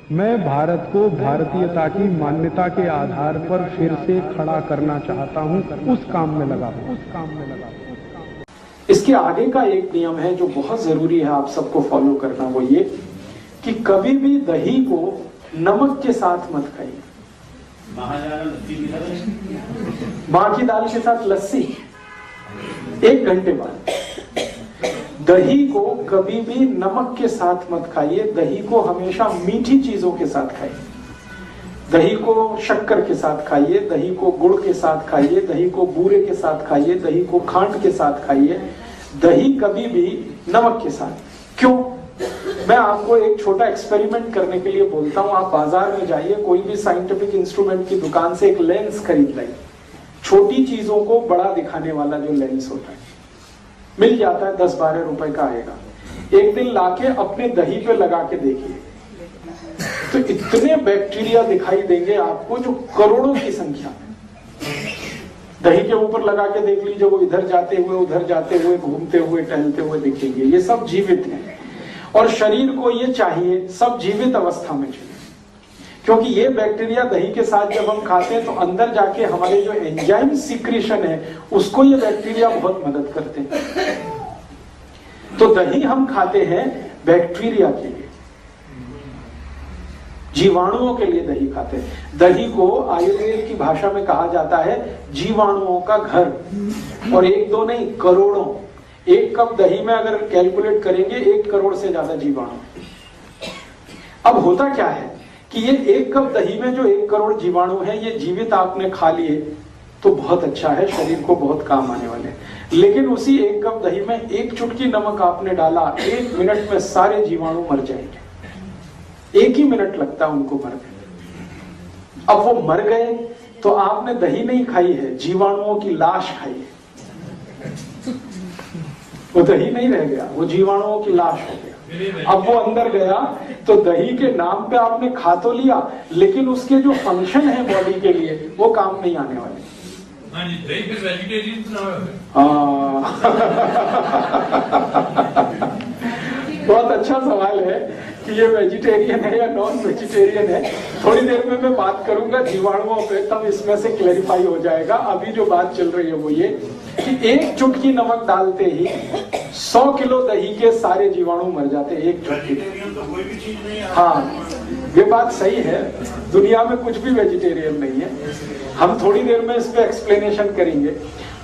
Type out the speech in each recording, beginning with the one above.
मैं भारत को भारतीयता की मान्यता के आधार पर फिर से खड़ा करना चाहता हूं, उस काम में लगा हूं। इसके आगे का एक नियम है जो बहुत जरूरी है आप सबको फॉलो करना, वो ये कि कभी भी दही को नमक के साथ मत खाइए। मां की दाल के साथ लस्सी 1 घंटे बाद। दही को कभी भी नमक के साथ मत खाइए, दही को हमेशा मीठी चीजों के साथ खाइए। दही को शक्कर के साथ खाइए, दही को गुड़ के साथ खाइए, दही को बूरे के साथ खाइए, दही को खांड के साथ खाइए, दही कभी भी नमक के साथ। क्यों? मैं आपको एक छोटा एक्सपेरिमेंट करने के लिए बोलता हूं। आप बाजार में जाइए, कोई भी साइंटिफिक इंस्ट्रूमेंट की दुकान से एक लेंस खरीद लाइए। छोटी चीजों को बड़ा दिखाने वाला जो लेंस होता है, मिल जाता है, 10-12 रुपए का आएगा। एक दिन लाके अपने दही पे लगा के देखिए, तो इतने बैक्टीरिया दिखाई देंगे आपको जो करोड़ों की संख्या में। दही के ऊपर लगा के देख लीजिए, वो इधर जाते हुए उधर जाते हुए घूमते हुए टहलते हुए दिखेंगे। ये सब जीवित हैं और शरीर को ये चाहिए, सब जीवित अवस्था में चाहिए, क्योंकि ये बैक्टीरिया दही के साथ जब हम खाते हैं तो अंदर जाके हमारे जो एंजाइम सीक्रेशन है उसको ये बैक्टीरिया बहुत मदद करते हैं। तो दही हम खाते हैं बैक्टीरिया के लिए, जीवाणुओं के लिए दही खाते हैं। दही को आयुर्वेद की भाषा में कहा जाता है जीवाणुओं का घर, और 1-2 नहीं, करोड़ों। 1 कप दही में अगर कैलकुलेट करेंगे 1 करोड़ से ज्यादा जीवाणु। अब होता क्या है कि ये 1 कप दही में जो 1 करोड़ जीवाणु है, ये जीवित आपने खा लिए तो बहुत अच्छा है, शरीर को बहुत काम आने वाले। लेकिन उसी 1 कप दही में 1 चुटकी नमक आपने डाला, 1 मिनट में सारे जीवाणु मर जाएंगे। 1 ही मिनट लगता है उनको मरने। अब वो मर गए तो आपने दही नहीं खाई है, जीवाणुओं की लाश खाई है। वो दही नहीं रह गया, वो जीवाणुओं की लाश हो गया। अब वो अंदर गया तो दही के नाम पे आपने खा तो लिया, लेकिन उसके जो फंक्शन है बॉडी के लिए वो काम नहीं आने वाले। दही फिर वेजिटेरियन तो ना बहुत अच्छा सवाल है कि ये वेजिटेरियन है या नॉन वेजिटेरियन है। थोड़ी देर में मैं बात करूंगा जीवाणुओं पे, तब इसमें से क्लैरिफाई हो जाएगा। अभी जो बात चल रही है वो ये कि 1 चुटकी नमक डालते ही 100 किलो दही के सारे जीवाणु मर जाते हैं। 1 चुटकी तो कोई भी चीज नहीं है। हाँ, ये बात सही है, दुनिया में कुछ भी वेजिटेरियन नहीं है। हम थोड़ी देर में इस पे एक्सप्लेनेशन करेंगे।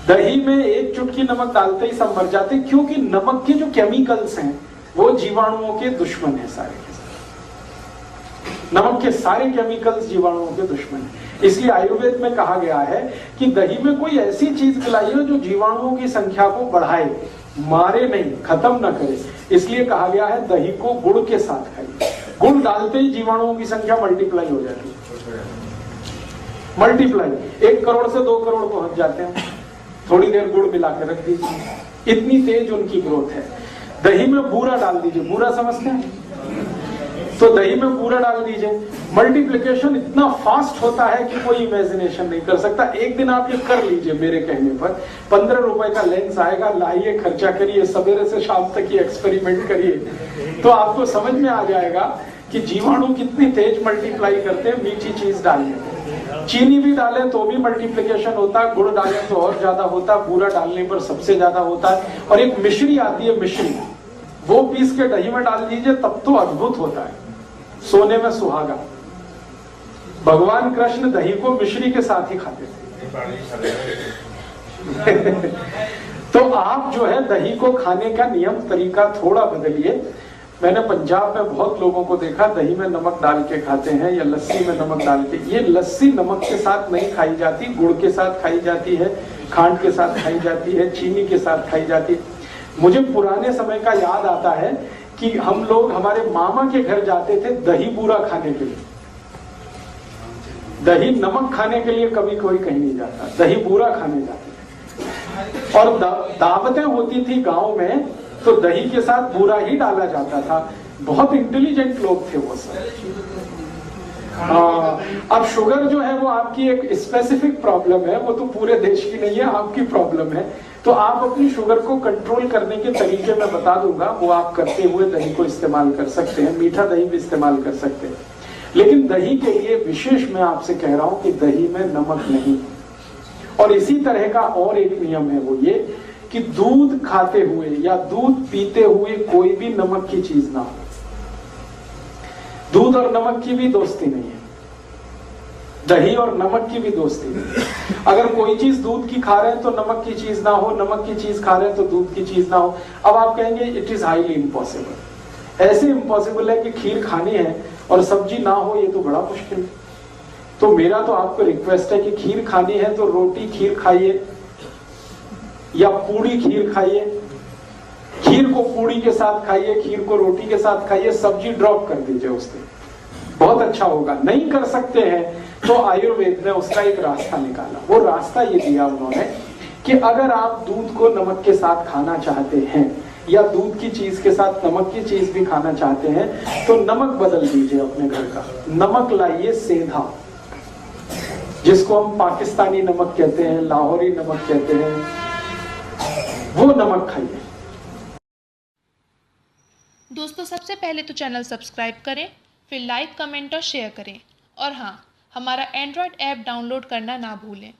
दही में 1 चुटकी नमक डालते ही सब मर जाते, क्योंकि नमक के जो केमिकल्स हैं वो जीवाणुओं के दुश्मन है सारे के सारे। नमक के सारे केमिकल्स जीवाणुओं के दुश्मन है। इसलिए आयुर्वेद में कहा गया है कि दही में कोई ऐसी चीज मिलाइए जो जीवाणुओं की संख्या को बढ़ाए, मारे नहीं, खत्म ना करे। इसलिए कहा गया है दही को गुड़ के साथ खाइए। गुड़ डालते ही जीवाणुओं की संख्या मल्टीप्लाई हो जाती है। मल्टीप्लाई 1 करोड़ से 2 करोड़ पहुंच जाते हैं। थोड़ी देर गुड़ मिला के रख दीजिए, इतनी तेज उनकी ग्रोथ है। दही में बूरा डाल दीजिए, बूरा समझते हैं, तो दही में बूरा डाल दीजिए, मल्टीप्लिकेशन इतना फास्ट होता है कि कोई इमेजिनेशन नहीं कर सकता। एक दिन आप ये कर लीजिए मेरे कहने पर, 15 रुपए का लेंस आएगा, लाइए, खर्चा करिए, सवेरे से शाम तक ये एक्सपेरिमेंट करिए, तो आपको समझ में आ जाएगा कि जीवाणु कितनी तेज मल्टीप्लाई करते हैं। मीठी चीज डालिए, चीनी भी डालें तो भी मल्टीप्लिकेशन होता है, गुड़ डालें तो और ज्यादा होता है, बूरा डालने पर सबसे ज्यादा होता है। और एक मिश्री आती है, मिश्री, वो पीस के दही में डाल दीजिए, तब तो अद्भुत होता है, सोने में सुहागा। भगवान कृष्ण दही को मिश्री के साथ ही खाते थे। तो आप जो है दही को खाने का नियम तरीका थोड़ा बदलिए। मैंने पंजाब में बहुत लोगों को देखा दही में नमक डाल के खाते हैं या लस्सी में नमक डाल के। ये लस्सी नमक के साथ नहीं खाई जाती, गुड़ के साथ खाई जाती है, खांड के साथ खाई जाती है, चीनी के साथ खाई जाती है। मुझे पुराने समय का याद आता है कि हम लोग हमारे मामा के घर जाते थे दही बूरा खाने के लिए। दही नमक खाने के लिए कभी कोई कहीं नहीं जाता, दही बूरा खाने जाते थे। और दावतें होती थी गांव में, तो दही के साथ बूरा ही डाला जाता था। बहुत इंटेलिजेंट लोग थे वो सब। अब शुगर जो है वो आपकी एक स्पेसिफिक प्रॉब्लम है, वो तो पूरे देश की नहीं है, आपकी प्रॉब्लम है। तो आप अपनी शुगर को कंट्रोल करने के तरीके मैं बता दूंगा, वो आप करते हुए दही को इस्तेमाल कर सकते हैं। मीठा दही भी इस्तेमाल कर सकते हैं। लेकिन दही के लिए विशेष मैं आपसे कह रहा हूं कि दही में नमक नहीं। और इसी तरह का और एक नियम है, वो ये कि दूध खाते हुए या दूध पीते हुए कोई भी नमक की चीज ना हो। दूध और नमक की भी दोस्ती नहीं है, दही और नमक की भी दोस्ती नहीं। अगर कोई चीज दूध की खा रहे हैं तो नमक की चीज ना हो, नमक की चीज खा रहे हैं तो दूध की चीज ना हो। अब आप कहेंगे इट इज हाईली इम्पॉसिबल। ऐसे इम्पॉसिबल है कि खीर खानी है और सब्जी ना हो, ये तो बड़ा मुश्किल है। तो मेरा तो आपको रिक्वेस्ट है कि खीर खानी है तो रोटी खीर खाइए या पूड़ी खीर खाइए, खीर को पूड़ी के साथ खाइए, खीर को रोटी के साथ खाइए, सब्जी ड्रॉप कर दीजिए उससे, बहुत अच्छा होगा। नहीं कर सकते हैं तो आयुर्वेद ने उसका एक रास्ता निकाला। वो रास्ता ये दिया उन्होंने कि अगर आप दूध को नमक के साथ खाना चाहते हैं या दूध की चीज के साथ नमक की चीज भी खाना चाहते हैं तो नमक बदल दीजिए अपने घर का। नमक लाइए सेंधा, जिसको हम पाकिस्तानी नमक कहते हैं, लाहौरी नमक कहते हैं, वो नमक खाइए। दोस्तों, सबसे पहले तो चैनल सब्सक्राइब करें, फिर लाइक, कमेंट और शेयर करें। और हाँ, हमारा एंड्रॉयड ऐप डाउनलोड करना ना भूलें।